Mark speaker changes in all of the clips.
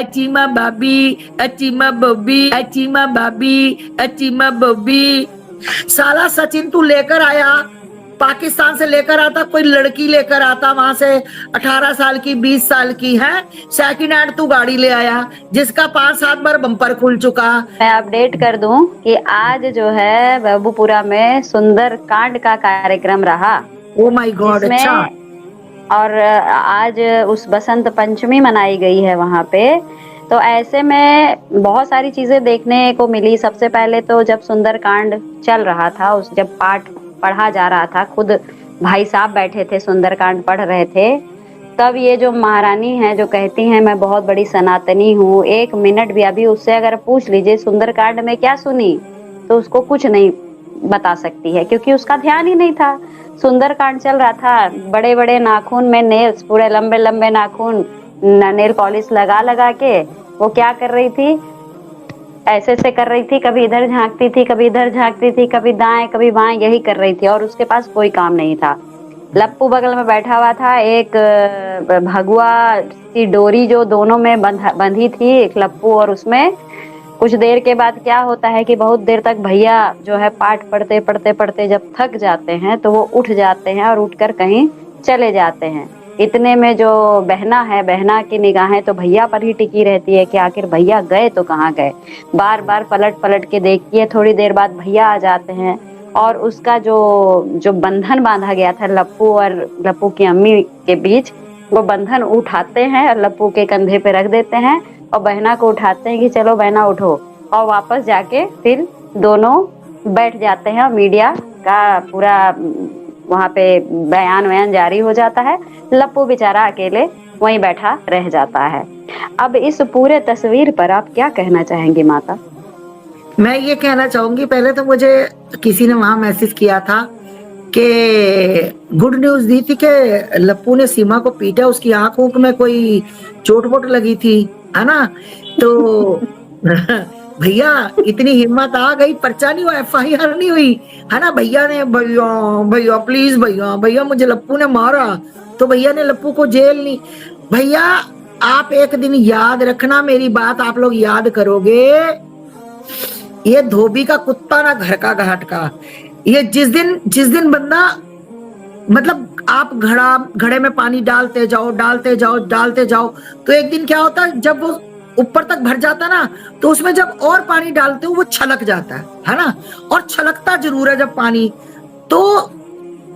Speaker 1: अचीमा बाबी, अचीमा बब्बी, अचीमा बाबी, अचीमा बब्बी। साला सचिन तू लेकर आया, पाकिस्तान से लेकर आता, कोई लड़की लेकर आता वहां से 18 साल की 20 साल की है, सेकंड हैंड तू गाड़ी ले आया जिसका 5-7 बार बम्पर खुल चुका।
Speaker 2: मैं अपडेट कर दूं कि आज जो है बाबूपुरा में सुंदर कांड का कार्यक्रम रहा।
Speaker 1: Oh my God.
Speaker 2: जिसमें
Speaker 1: अच्छा।
Speaker 2: और आज उस बसंत पंचमी मनाई गई है वहां पे। तो ऐसे में बहुत सारी चीजें देखने को मिली। सबसे पहले तो जब सुंदरकांड चल रहा था, उस जब पाठ पढ़ा जा रहा था, खुद भाई साहब बैठे थे सुंदरकांड पढ़ रहे थे, तब ये जो महारानी है जो कहती हैं मैं बहुत बड़ी सनातनी हूँ, 1 मिनट भी अभी उससे अगर पूछ लीजिए सुंदरकांड में क्या सुनी तो उसको कुछ नहीं बता सकती है, क्योंकि उसका ध्यान ही नहीं था। सुंदरकांड चल रहा था, बड़े बड़े नाखून में नेल्स, पूरे लंबे लंबे नाखून, नेल पॉलिश लगा लगा के वो क्या कर रही थी, ऐसे ऐसे कर रही थी, कभी इधर झांकती थी, कभी इधर झांकती थी, कभी दाएं कभी बाएं, यही कर रही थी और उसके पास कोई काम नहीं था। लप्पू बगल में बैठा हुआ था, एक भगुआ की डोरी जो दोनों में बंधी थी, एक लप्पू और उसमें। कुछ देर के बाद क्या होता है कि बहुत देर तक भैया जो है पाठ पढ़ते पढ़ते पढ़ते जब थक जाते हैं तो वो उठ जाते हैं और उठकर कहीं चले जाते हैं। इतने में जो बहना है, बहना की निगाहें तो भैया पर ही टिकी रहती है कि आखिर भैया गए तो कहाँ गए। बार बार पलट पलट के देखती है, थोड़ी देर बाद भैया आ जाते हैं और उसका जो जो बंधन बांधा गया था लप्पू और लप्पू की अम्मी के बीच, वो बंधन उठाते हैं और लप्पू के कंधे पे रख देते हैं और बहना को उठाते हैं कि चलो बहना उठो, और वापस जाके फिर दोनों बैठ जाते हैं और मीडिया का पूरा वहाँ पे बयान वयान जारी हो जाता है। लप्पू बेचारा अकेले वहीं बैठा रह जाता है। अब इस पूरे तस्वीर पर आप क्या कहना चाहेंगी माता?
Speaker 1: मैं ये कहना चाहूंगी, पहले तो मुझे किसी ने वहां मैसेज किया था कि गुड न्यूज दी थी कि लप्पू ने सीमा को पीटा, उसकी आंखों में कोई चोट वोट लगी थी, है ना। तो भैया इतनी हिम्मत आ गई, पर्चा नहीं हुआ, FIR नहीं हुई, है ना। भैया ने भैया भैया प्लीज भैया भैया मुझे लप्पू ने मारा, तो भैया ने लप्पू को जेल नहीं। भैया आप एक दिन याद रखना, मेरी बात आप लोग याद करोगे, ये धोबी का कुत्ता ना घर का घाट का। ये जिस दिन बंदा, मतलब आप घड़े में पानी डालते जाओ डालते जाओ डालते जाओ, तो एक दिन क्या होता है, जब वो ऊपर तक भर जाता ना, तो उसमें जब और पानी डालते हो वो छलक जाता है ना। और छलकता जरूर है जब पानी। तो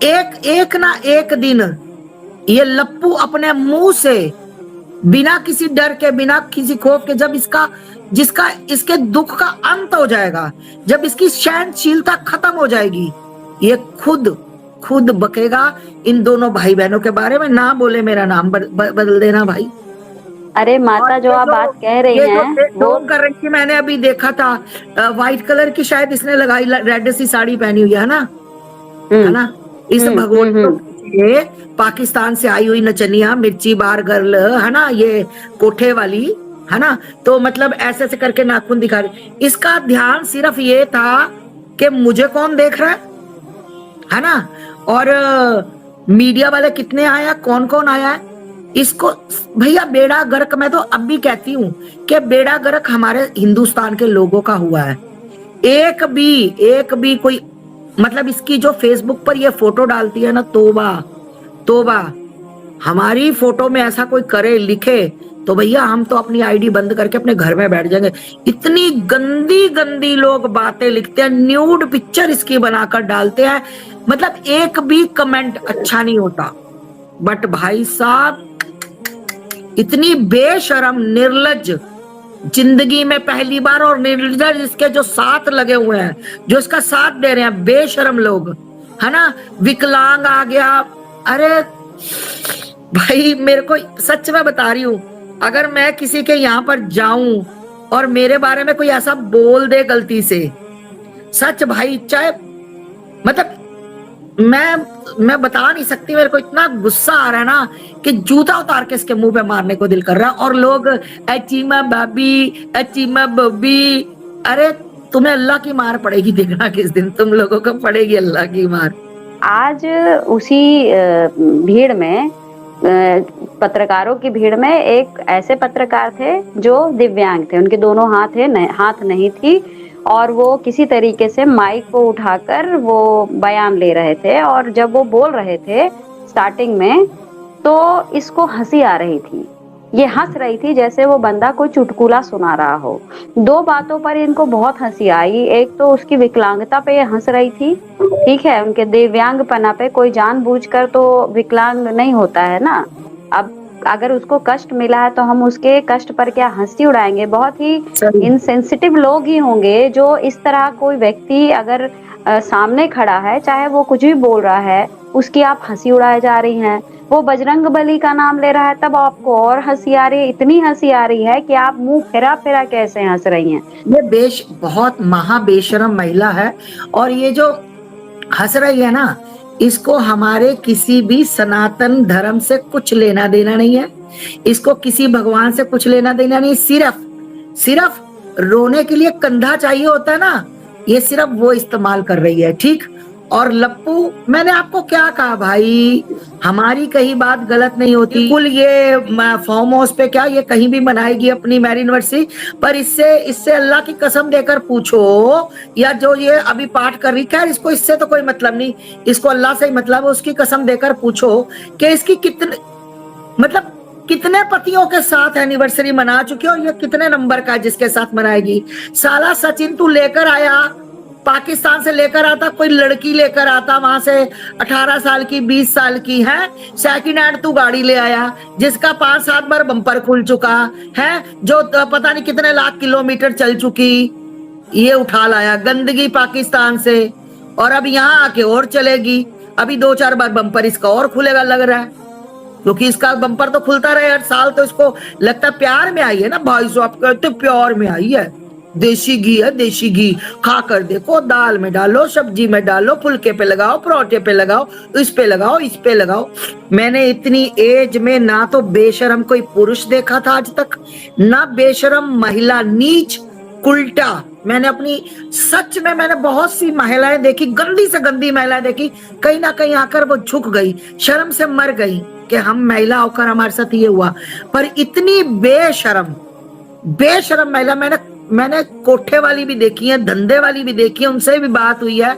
Speaker 1: एक ना एक दिन ये लप्पू अपने मुंह से, बिना किसी डर के, बिना किसी खौफ के, जब जिसका इसके दुख का अंत हो जाएगा, जब इसकी सहनशीलता खत्म हो जाएगी, ये खुद बकेगा इन दोनों भाई बहनों के बारे में। ना बोले मेरा नाम बदल देना भाई।
Speaker 2: अरे माता जो आप बात कह रही हैं वो
Speaker 1: कर रही थी, मैंने अभी देखा था, व्हाइट कलर की शायद इसने लगाई, रेड सी साड़ी पहनी हुई है ना, है ना। इस भगोड़े ये पाकिस्तान से आई हुई नचनिया, मिर्ची बार गर्ल, है ना, ये कोठे वाली, है ना। तो मतलब ऐसे ऐसे करके नाखून दिखा रही, इसका ध्यान सिर्फ ये था कि मुझे कौन देख रहा है ना। और मीडिया वाले कितने आया, कौन कौन आया है इसको। भैया बेड़ा गर्क, मैं तो अब भी कहती हूँ कि बेड़ा गर्क हमारे हिंदुस्तान के लोगों का हुआ है। एक भी कोई, मतलब इसकी जो फेसबुक पर ये फोटो डालती है ना, तोबा तोबा, हमारी फोटो में ऐसा कोई करे लिखे तो भैया हम तो अपनी आईडी बंद करके अपने घर में बैठ जाएंगे। इतनी गंदी गंदी लोग बातें लिखते हैं, न्यूड पिक्चर इसकी बनाकर डालते हैं, मतलब एक भी कमेंट अच्छा नहीं होता। बट भाई साहब इतनी बेशरम निर्लज्ज, जिंदगी में पहली बार, और निर्लज्ज इसके जो साथ लगे हुए हैं, जो इसका साथ दे रहे हैं, बेशरम लोग, है ना। विकलांग आ गया। अरे भाई मेरे को सच में बता रही हूं, अगर मैं किसी के यहाँ पर जाऊं और मेरे बारे में कोई ऐसा बोल दे गलती से, सच भाई, चाहे मतलब मैं बता नहीं सकती, मेरे को इतना गुस्सा आ रहा है ना कि जूता उतार के इसके मुंह पे मारने को दिल कर रहा है। और लोग अचीमा बाबी, अचीमा बब्बी, अरे तुम्हें अल्लाह की मार पड़ेगी, देखना किस दिन तुम लोगों को पड़ेगी अल्लाह की मार।
Speaker 2: आज उसी भीड़ में पत्रकारों की भीड़ में एक ऐसे पत्रकार थे जो दिव्यांग थे, उनके दोनों हाथ नहीं थी और वो किसी तरीके से माइक को उठाकर वो बयान ले रहे थे और जब वो बोल रहे थे स्टार्टिंग में, तो इसको हंसी आ रही थी। ये हंस रही थी जैसे वो बंदा कोई चुटकुला सुना रहा हो। दो बातों पर इनको बहुत हंसी आई। एक तो उसकी विकलांगता पे ये हंस रही थी, ठीक है, उनके दिव्यांगपना पे। कोई जानबूझकर तो विकलांग नहीं होता है ना। अब अगर उसको कष्ट मिला है तो हम उसके कष्ट पर क्या हंसी उड़ाएंगे? बहुत ही
Speaker 1: सही।
Speaker 2: इनसेंसिटिव लोग ही होंगे जो इस तरह, कोई व्यक्ति अगर सामने खड़ा है, चाहे वो कुछ भी बोल रहा है, उसकी आप हंसी उड़ाए जा रही हैं। वो बजरंग बली का नाम ले रहा है तब आपको और हंसी आ रही है। इतनी हंसी आ रही है कि आप मुंह फेरा फेरा कैसे हंस रही हैं।
Speaker 1: ये बहुत महाबेशरम महिला है। और ये जो हंस रही है ना, इसको हमारे किसी भी सनातन धर्म से कुछ लेना देना नहीं है, इसको किसी भगवान से कुछ लेना देना नहीं। सिर्फ रोने के लिए कंधा चाहिए होता है ना, ये सिर्फ वो इस्तेमाल कर रही है। ठीक। और लप्पू, मैंने आपको क्या कहा भाई, हमारी कहीं बात गलत नहीं होती। बिल्कुल, ये फार्म हाउस पे क्या, ये कहीं भी मनाएगी अपनी मैरी एनिवर्सरी, पर इससे अल्लाह की कसम देकर पूछो, या जो ये अभी पाठ कर रही, खैर इसको इससे तो कोई मतलब नहीं, इसको अल्लाह से ही मतलब है। उसकी कसम देकर पूछो कि इसकी कितने पतियों के साथ एनिवर्सरी मना चुकी है और ये कितने नंबर का है जिसके साथ मनाएगी। साला सचिन तू लेकर आया, पाकिस्तान से लेकर आता, कोई लड़की लेकर आता वहां से, 18 साल की, 20 साल की है, सेकंड हैंड तू गाड़ी ले आया जिसका 5-7 बार बम्पर खुल चुका है, जो पता नहीं कितने लाख किलोमीटर चल चुकी, ये उठा लाया गंदगी पाकिस्तान से, और अब यहाँ आके और चलेगी। अभी 2-4 बार बम्पर इसका और खुलेगा लग रहा है, क्योंकि इसका बम्पर तो खुलता रहे हर साल। तो इसको लगता है प्यार में आई है ना भाई साहब, कहते प्यार में आई है। देसी घी है, देसी घी खा कर देखो, दाल में डालो, सब्जी में डालो, फुलके पे लगाओ, परोठे पे लगाओ, इस पे लगाओ, इस पे लगाओ। मैंने इतनी एज में ना तो बेशरम कोई पुरुष देखा था आज तक, ना बेशरम महिला, नीच उल्टा। मैंने अपनी सच में मैंने बहुत सी महिलाएं देखी, गंदी से गंदी महिलाएं देखी, कहीं ना कहीं आकर वो झुक गई, शर्म से मर गई कि हम महिला होकर हमारे साथ ये हुआ। पर इतनी बेशरम महिला मैंने कोठे वाली भी देखी है, धंधे वाली भी देखी है, उनसे भी बात हुई है।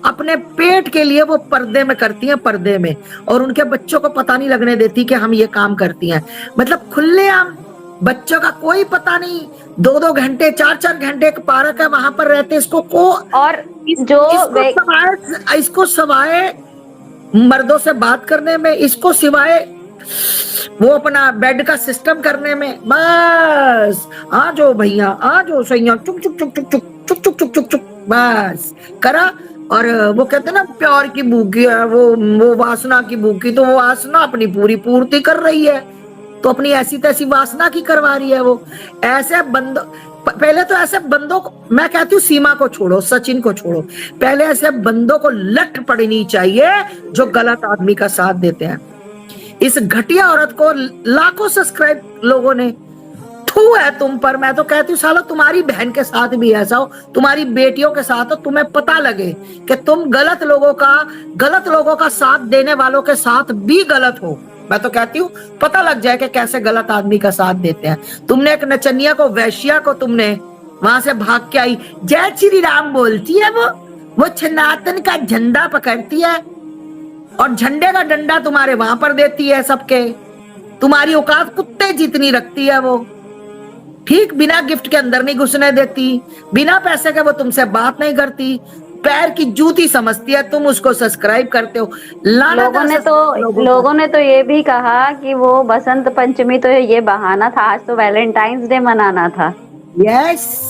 Speaker 1: अपने पेट के लिए वो पर्दे में करती हैं, पर्दे में, और उनके बच्चों को पता नहीं लगने देती कि हम ये काम करती हैं। मतलब खुलेआम, बच्चों का कोई पता नहीं, 2-2 घंटे, 4-4 घंटे एक पार्क है वहां पर रहते,
Speaker 2: और
Speaker 1: इसको सिवाय मर्दों से बात करने में, इसको सिवाय वो अपना बेड का सिस्टम करने में, बस आ जाओ भैया, आ जाओ सैया, चुक चुक चुक चुक चुक चुक चुक चुक चुक चुक, बस करा। और वो कहते ना प्यार की भूखी है, वो वासना की भूखी, तो वो वासना अपनी पूरी पूर्ति कर रही है, तो अपनी ऐसी तैसी वासना की करवा रही है वो। ऐसे बंदों, पहले तो ऐसे बंदों को, मैं कहती हूँ सीमा को छोड़ो, सचिन को छोड़ो, पहले ऐसे बंदों को लठ पड़नी चाहिए जो गलत आदमी का साथ देते हैं। इस घटिया औरत को लाखों सब्सक्राइब लोगों ने, थू है तुम पर। मैं तो कहती हूँ सालो तुम्हारी बहन के साथ भी ऐसा हो, तुम्हारी बेटियों के साथ हो, तुम्हें पता लगे कि तुम गलत लोगों का साथ देने वालों के साथ भी गलत हो। मैं तो कहती हूँ पता लग जाए कि कैसे गलत आदमी का साथ देते हैं। तुमने एक नचनिया को, वैश्या को तुमने वहां से भाग के आई, जय श्री राम बोलती है, वो सनातन का झंडा पकड़ती है और झंडे का डंडा तुम्हारे वहां पर देती है सबके। तुम्हारी औकात कुत्ते जितनी रखती है वो, ठीक, बिना गिफ्ट के अंदर नहीं घुसने देती, बिना पैसे के वो तुमसे बात नहीं करती, पैर की जूती समझती है, तुम उसको सब्सक्राइब करते हो।
Speaker 2: लोगों ने तो ये भी कहा कि वो बसंत पंचमी तो ये बहाना था, आज तो वैलेंटाइंस डे मनाना था।
Speaker 1: यस।